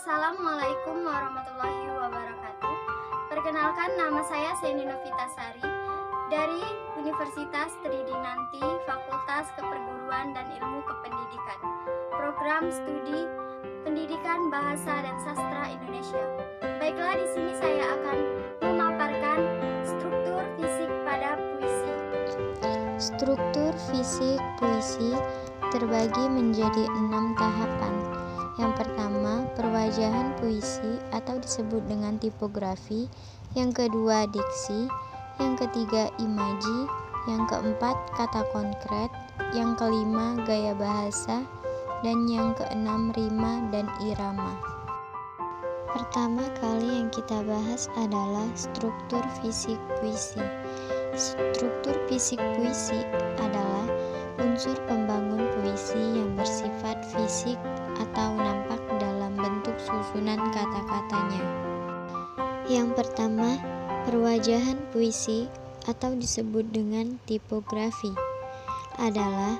Assalamualaikum warahmatullahi wabarakatuh. Perkenalkan, nama saya Seni Novitasari dari Universitas Tridinanti, Fakultas Keperguruan dan Ilmu Kependidikan, Program Studi Pendidikan Bahasa dan Sastra Indonesia. Baiklah, di sini saya akan memaparkan struktur fisik pada puisi. Struktur fisik puisi terbagi menjadi 6 tahapan. Yang pertama, perwajahan puisi atau disebut dengan tipografi. Yang kedua, diksi. Yang ketiga, imaji. Yang keempat, kata konkret. Yang kelima, gaya bahasa. Dan yang keenam, rima dan irama. Pertama kali yang kita bahas adalah struktur fisik puisi. Struktur fisik puisi adalah unsur pembangun puisi yang bersifat fisik atau nampak dalam bentuk susunan kata-katanya. Yang pertama, perwajahan puisi atau disebut dengan tipografi adalah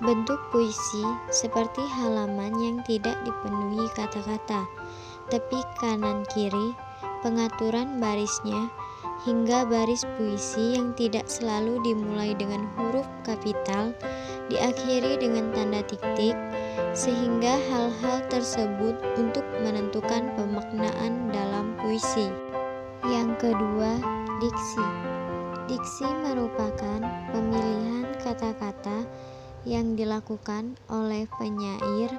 bentuk puisi seperti halaman yang tidak dipenuhi kata-kata, tepi kanan kiri, pengaturan barisnya, hingga baris puisi yang tidak selalu dimulai dengan huruf kapital, diakhiri dengan tanda titik, sehingga hal-hal tersebut untuk menentukan pemaknaan dalam puisi. Yang kedua, diksi. Diksi merupakan pemilihan kata-kata yang dilakukan oleh penyair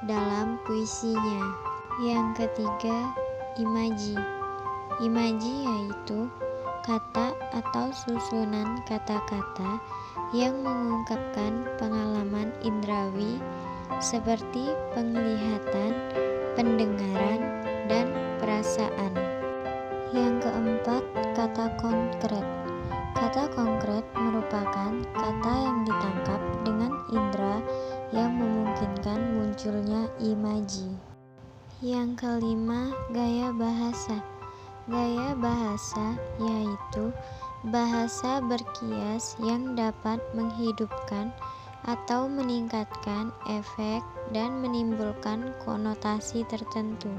dalam puisinya. Yang ketiga, imaji. Imaji yaitu kata atau susunan kata-kata yang mengungkapkan pengalaman indrawi seperti penglihatan, pendengaran, dan perasaan. Yang keempat, kata konkret. Kata konkret merupakan kata yang ditangkap dengan indera yang memungkinkan munculnya imaji. Yang kelima, gaya bahasa. Gaya bahasa yaitu bahasa berkias yang dapat menghidupkan atau meningkatkan efek dan menimbulkan konotasi tertentu.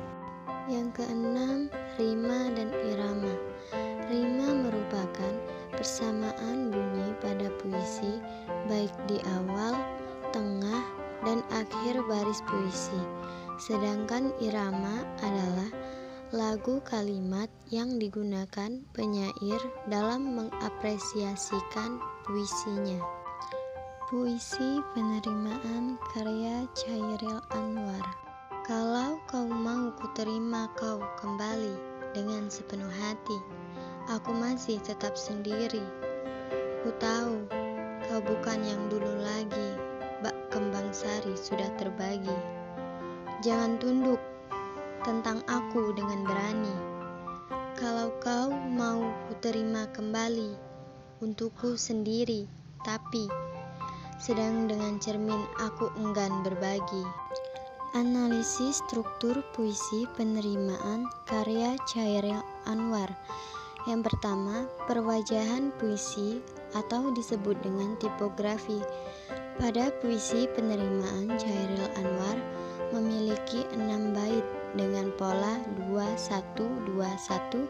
Yang keenam, rima dan irama. Rima merupakan persamaan bunyi pada puisi baik di awal, tengah, dan akhir baris puisi. Sedangkan irama adalah lagu kalimat yang digunakan penyair dalam mengapresiasikan puisinya. Puisi penerimaan karya Chairil Anwar. Kalau kau mau kuterima kau kembali dengan sepenuh hati, aku masih tetap sendiri. Ku tahu kau bukan yang dulu lagi, bak kembang sari sudah terbagi. Jangan tunduk tentang aku dengan berani. Kalau kau mau kuterima kembali untukku sendiri, tapi sedang dengan cermin aku enggan berbagi. Analisis struktur puisi penerimaan karya Chairil Anwar. Yang pertama, perwajahan puisi atau disebut dengan tipografi. Pada puisi penerimaan Chairil Anwar memiliki 6 bait dengan pola 2-1-2-1.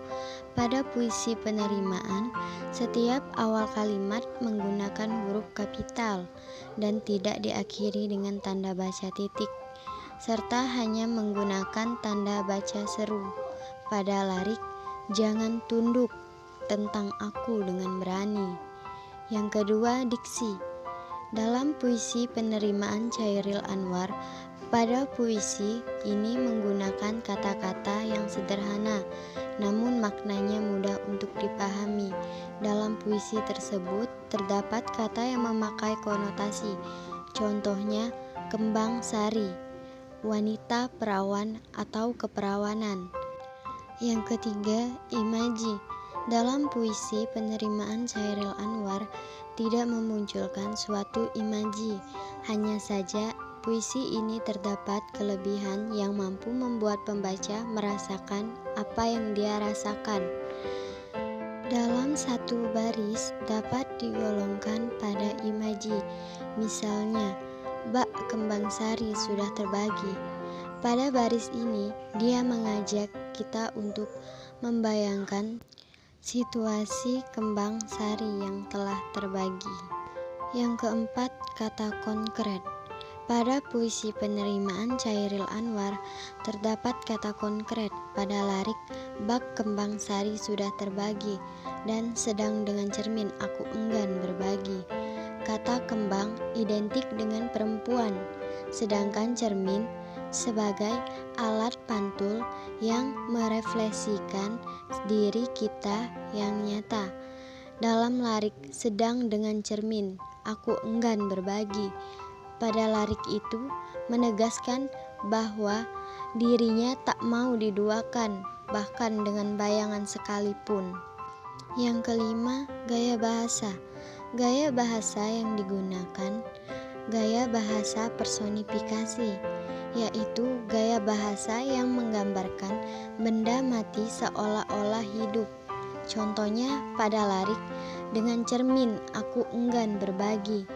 Pada puisi penerimaan, setiap awal kalimat menggunakan huruf kapital dan tidak diakhiri dengan tanda baca titik, serta hanya menggunakan tanda baca seru. Pada larik, jangan tunduk tentang aku dengan berani. Yang kedua, diksi. Dalam puisi penerimaan Chairil Anwar, pada puisi ini menggunakan kata-kata yang sederhana, namun maknanya mudah untuk dipahami. Dalam puisi tersebut terdapat kata yang memakai konotasi. Contohnya, kembang sari, wanita perawan atau keperawanan. Yang ketiga, imaji. Dalam puisi penerimaan Chairil Anwar tidak memunculkan suatu imaji, hanya saja puisi ini terdapat kelebihan yang mampu membuat pembaca merasakan apa yang dia rasakan. Dalam satu baris dapat digolongkan pada imaji, misalnya, bak kembang sari sudah terbagi. Pada baris ini, dia mengajak kita untuk membayangkan situasi kembang sari yang telah terbagi. Yang keempat, kata konkret. Pada puisi penerimaan Chairil Anwar terdapat kata konkret. Pada larik bak kembang sari sudah terbagi dan sedang dengan cermin aku enggan berbagi. Kata kembang identik dengan perempuan, sedangkan cermin sebagai alat pantul yang merefleksikan diri kita yang nyata. Dalam larik sedang dengan cermin aku enggan berbagi, pada larik itu menegaskan bahwa dirinya tak mau diduakan, bahkan dengan bayangan sekalipun. Yang kelima, gaya bahasa. Gaya bahasa yang digunakan, gaya bahasa personifikasi, yaitu gaya bahasa yang menggambarkan benda mati seolah-olah hidup. Contohnya pada larik dengan cermin aku enggan berbagi.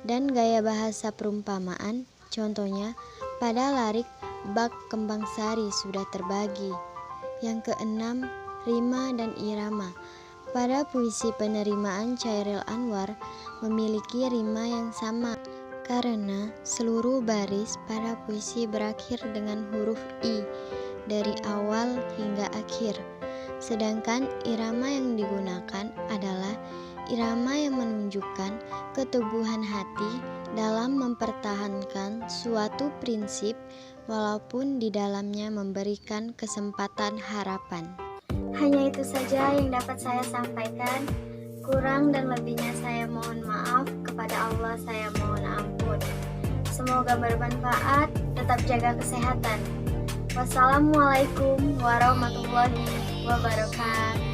Dan gaya bahasa perumpamaan, contohnya pada larik bak kembang sari sudah terbagi. Yang keenam, rima dan irama. Pada puisi penerimaan Chairil Anwar memiliki rima yang sama karena seluruh baris pada puisi berakhir dengan huruf I dari awal hingga akhir. Sedangkan irama yang digunakan adalah irama yang menunjukkan keteguhan hati dalam mempertahankan suatu prinsip walaupun di dalamnya memberikan kesempatan harapan. Hanya itu saja yang dapat saya sampaikan. Kurang dan lebihnya saya mohon maaf. Kepada Allah saya mohon ampun. Semoga bermanfaat. Tetap jaga kesehatan. Wassalamualaikum warahmatullahi wabarakatuh.